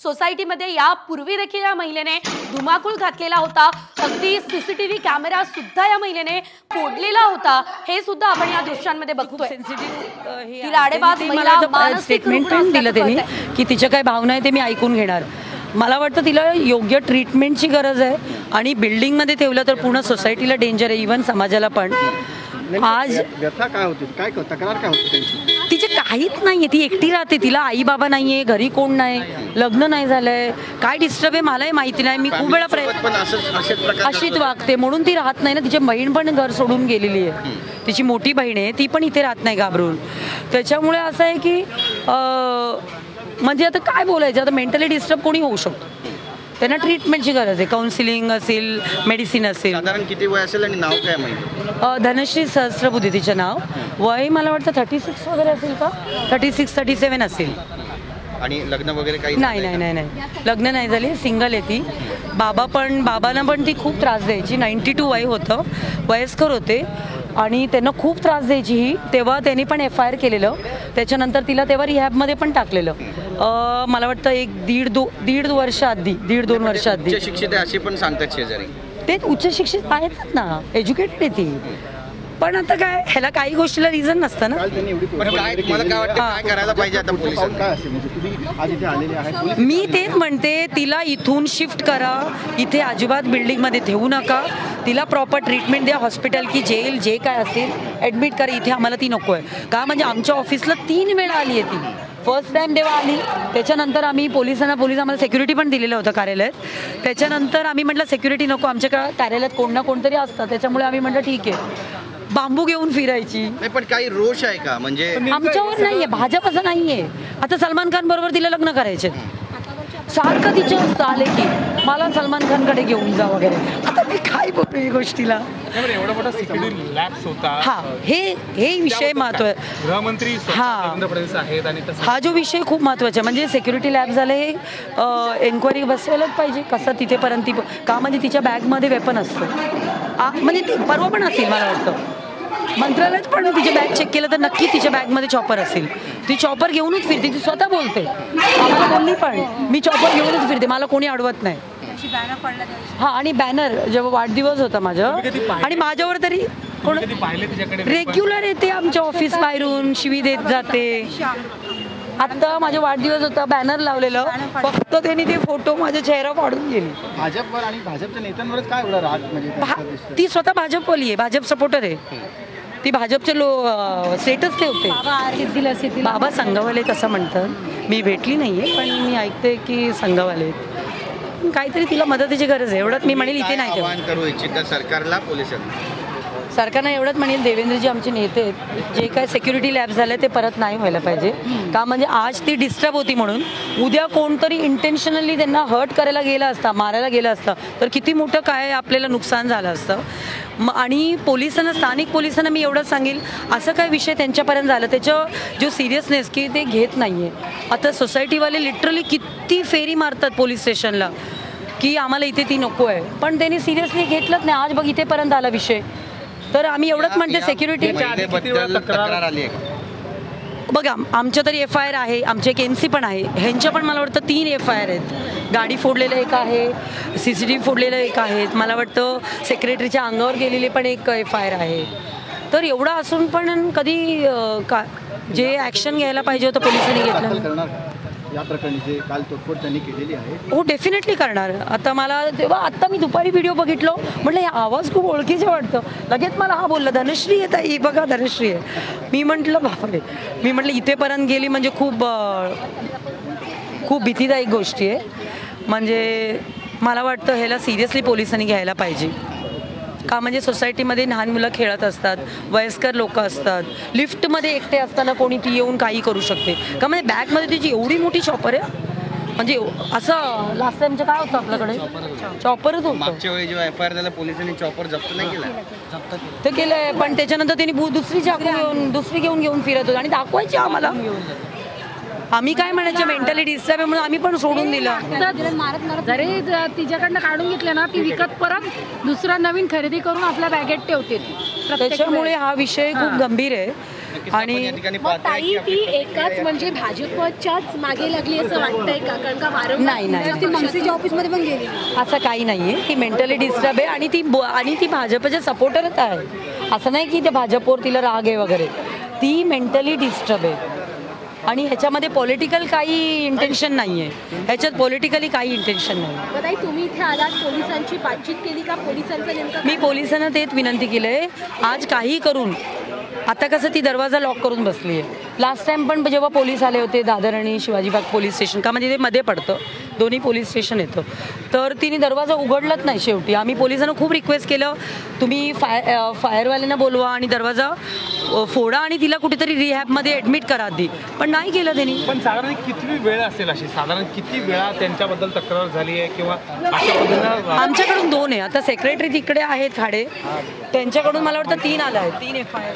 सोसायटीमध्ये यापूर्वी देखील या महिलेने धुमाकूळ घातलेला होता। अगदी सीसीटीव्ही कॅमेरा सुद्धा या महिलेने फोडलेला होता। हे सुद्धा आपण या दृश्यांमध्ये बघतोय। तिला आडेबाज महिला मानसिक रुग्ण दिलं त्यांनी की तिच्या काय भावना आहे ते मी ऐकून घेणार। मला वाटतं तिला योग्य ट्रीटमेंटची गरज आहे आणि बिल्डिंगमध्ये ठेवलं तर पूर्ण सोसायटीला डेंजर आहे, इव्हन समाजाला पण। आज व्यथा काय होती, काय तक्रार काय होती त्यांची? तिचे काहीच नाहीये, ती एकटी राहते, तिला आई बाबा नाहीये, घरी कोण नाही, लग्न नाही झालंय, काय डिस्टर्ब आहे मलाही माहिती नाही। मी खूप वेळा अशीच वागते म्हणून ती राहत नाही ना। तिची बहीण पण घर सोडून गेलेली आहे, तिची मोठी बहीण आहे, ती पण इथे राहत नाही घाबरून। त्याच्यामुळे असं आहे की म्हणजे आता काय बोलायचं, आता मेंटली डिस्टर्ब कोणी होऊ शकतो, त्यांना ट्रीटमेंटची गरज आहे, काउन्सिलिंग असेल, मेडिसिन असेल। साधारण किती वय असेल आणि नाव काय माहिती? धनश्री सहस्त्रबुद्धे तिचं नाव। वय मला वाटतं 36 वगैरे असेल का, 36-37 असेल। आणि लग्न वगैरे काही नाही नाही नाही नाही लग्न नाही झाली, सिंगल आहे ती। बाबांना पण ती खूप त्रास द्यायची, 92 वय होतं, वयस्कर होते आणि त्यांना खूप त्रास द्यायची ही। तेव्हा त्यांनी पण FIR केलेलं, त्याच्यानंतर तिला तेव्हा रिहॅबमध्ये पण टाकलेलं। मला वाटतं दीड वर्ष आधी, 1.5-2 वर्ष आधी। उच्च शिक्षित असे पण सांगतात शेजारी, ते उच्च शिक्षित आहेत ना, एज्युकेटेड आहे ती। पण आता काय, ह्याला काही गोष्टीला रिझन नसतं ना। मला काय वाटतं काय करायला पाहिजे आता पोलिसांनी? मी तेच म्हणते, तिला इथून शिफ्ट करा, इथे अजिबात बिल्डिंगमध्ये ठेवू नका, तिला प्रॉपर ट्रीटमेंट द्या, हॉस्पिटल की जेल जे काय असेल ॲडमिट करा। इथे आम्हाला ती नको आहे का, म्हणजे आमच्या ऑफिसला 3 वेळा आली आहे ती। फर्स्ट टाइम तेव्हा आली, त्याच्यानंतर आम्ही पोलीस आम्हाला सिक्युरिटी पण दिलेलं होतं कार्यालयात। त्याच्यानंतर आम्ही म्हटलं सिक्युरिटी नको, आमच्याकडे कार्यालयात कोण ना कोणतरी असतं, त्याच्यामुळे आम्ही म्हटलं ठीक आहे। बांबू घेऊन फिरायची। नाही पण काही रोष आहे का, म्हणजे आमच्यावर नाहीये, भाजप असं नाहीये। आता सलमान खान बरोबर तिला लग्न करायचे, सारखं तिच्या असतं आले की मला सलमान खानकडे घेऊन जा वगैरे। आता मी काय बोलतो या गोष्टीला, एवढा मोठा सिक्युरिटी लॅब्स होता। हा, हे विषय महत्त्वाचा। गृहमंत्री देवेंद्र फडणवीस आहेत आणि हा जो विषय खूप महत्त्वाचा आहे, म्हणजे सिक्युरिटी लॅब झाले, हे एन्क्वायरी बसवायलाच पाहिजे कसं तिथेपर्यंत का, म्हणजे तिच्या बॅगमध्ये वेपन असतं, म्हणजे ती परवा पण असेल मला वाटतं मंत्रालयात पण तिचे बॅग चेक केलं तर नक्की तिच्या बॅगमध्ये चॉपर असेल। ती चॉपर घेऊनच फिरते, ती स्वतः बोलते, आम्हाला बोलली पण मी चॉपर घेऊनच फिरते, मला कोणी अडवत नाही। हा, आणि बॅनर जेव्हा वाढदिवस होता माझा आणि माझ्यावर तरी कोण रेग्युलर येते आमच्या ऑफिस बाहेरून, शिवी देत जाते। आता माझा वाढदिवस होता, बॅनर लावलेलं, फक्त त्यांनी ते फोटो माझा चेहरा फाडून गेली। भाजपवर आणि भाजपच्या नेत्यांवरच काय एवढा राग, म्हणजे ती स्वतः भाजपवाली आहे, भाजप सपोर्टर आहे ती, भाजपचे स्टेटस ठेवते। बाबा संघवाले तसं म्हणतात, मी भेटली नाहीये पण मी ऐकते की संघवाले काहीतरी तिला मदतीची गरज आहे, एवढंच मी म्हणेल। इथे नाही आवाहन करू इच्छित सरकारला, पोलिसांना सरकारनं एवढंच म्हणेल, देवेंद्रजी आमचे नेते आहेत, जे काय सिक्युरिटी लॅब झाले ते परत नाही व्हायला पाहिजे का, म्हणजे आज ती डिस्टर्ब होती म्हणून उद्या कोणतरी इंटेन्शनली त्यांना हर्ट करायला गेला असता, मारायला गेला असता तर किती मोठं काय आपल्याला नुकसान झालं असतं। आणि पोलिसांना, स्थानिक पोलिसांना मी एवढंच सांगेल, असं काय विषय त्यांच्यापर्यंत झालं त्याचं जो सिरियसनेस की ते घेत नाही आहे। आता सोसायटीवाले लिटरली किती फेरी मारतात पोलीस स्टेशनला की आम्हाला इथे ती नको आहे, पण त्यांनी सिरियसली घेतलंच नाही। आज बघ इथेपर्यंत आला विषय, तर आम्ही एवढंच म्हणते सिक्युरिटी बघा, आमच्या तरी FIR आहे, आमचे एक NC पण आहे, ह्यांच्या पण मला वाटतं 3 FIR आहेत। गाडी फोडलेलं एक आहे, CCTV फोडलेलं एक आहे, मला वाटतं सेक्रेटरीच्या अंगावर गेलेले पण एक FIR आहे। तर एवढं असून पण कधी जे ॲक्शन घ्यायला पाहिजे होतं पोलिसांनी घेतलं या प्रकरणी जे काल तोडफोड त्यांनी केलेली आहे। हो, डेफिनेटली करणार। आता मला तेव्हा आत्ता मी दुपारी व्हिडिओ बघितलो, म्हटलं हे आवाज खूप ओळखीचे वाटतं, लगेच मला हा बोलला धनश्री आहे ताई, बघा धनश्री आहे। मी म्हटलं बापरे, मी म्हटलं इथेपर्यंत गेली म्हणजे खूप भीतीदायक गोष्टी आहे। म्हणजे मला वाटतं ह्याला सिरियसली पोलिसांनी घ्यायला पाहिजे का, म्हणजे सोसायटीमध्ये लहान मुलं खेळत असतात, वयस्कर लोक असतात, लिफ्टमध्ये एकटे असताना कोणी ती येऊन काही करू शकते का, म्हणजे बॅगमध्ये तिची एवढी मोठी चॉपर आहे, म्हणजे असं लास्ट टाइमचं काय होतं आपल्याकडे चॉपरच होतं। मागच्या वेळी जेव्हा FIR झाला पोलिसांनी चॉपर जप्त नाही केला, ते केलंय, पण त्याच्यानंतर त्यांनी दुसरी घेऊन फिरत होते आणि दाखवायची आम्हाला। आम्ही काय म्हणायचं, मेंटली डिस्टर्ब आहे म्हणून आम्ही पण सोडून दिलं। जरी तिच्याकडनं काढून घेतले ना, ती विकत परत दुसरा नवीन खरेदी करून आपल्या बॅगेत ठेवते। त्याच्यामुळे हा विषय खूप गंभीर आहे। नक्कीच आपण या ठिकाणी मग पाहतोय ताई की आपली ती प्रतिक्रिया एकाच म्हणजे भाजपच्याच मागे लागली असं वाटतंय का? कारण का वारंवार नाही, नाही. ती मनसेच्या ऑफिसमध्ये पण गेली. असं काही नाही आहे. ती मेंटली डिस्टर्ब आहे आणि ती भाजपचे सपोर्टरच आहे. असं नाही की ते भाजपवर तिला राग आहे वगैरे. ती मेंटली डिस्टर्ब आहे आणि ह्याच्यामध्ये पॉलिटिकल काही इंटेन्शन नाही आहे. ह्याच्यात पॉलिटिकली काही इंटेन्शन नाही. मग ताई तुम्ही इथे आलात, पोलिसांची बातचीत केली का? पोलिसांचं नेमकं मी पोलिसांना तेच विनंती केली आहे, आज काही करून आता कसं ती दरवाजा लॉक करून बसली आहे. लास्ट टाइम पण जेव्हा पोलीस आले होते दादर आणि शिवाजीबाग पोलीस स्टेशन, का म्हणजे ते मध्ये पडतं, दोन्ही पोलीस स्टेशन येतं, तर तिने दरवाजा उघडलाच नाही. शेवटी आम्ही पोलिसांना खूप रिक्वेस्ट केलं, तुम्ही फायरवाल्यांना बोलवा आणि दरवाजा फोडा आणि तिला कुठेतरी रिहॅबमध्ये ॲडमिट करा आधी, पण नाही केलं त्यांनी. पण साधारण किती वेळ असेल अशी, साधारण किती वेळा त्यांच्याबद्दल तक्रार झाली आहे किंवा अशा पद्धतीनं? आमच्याकडून 2 आहे. आता सेक्रेटरी तिकडे आहेत खाडे, त्यांच्याकडून मला वाटतं 3 आलं आहे, 3 FIR.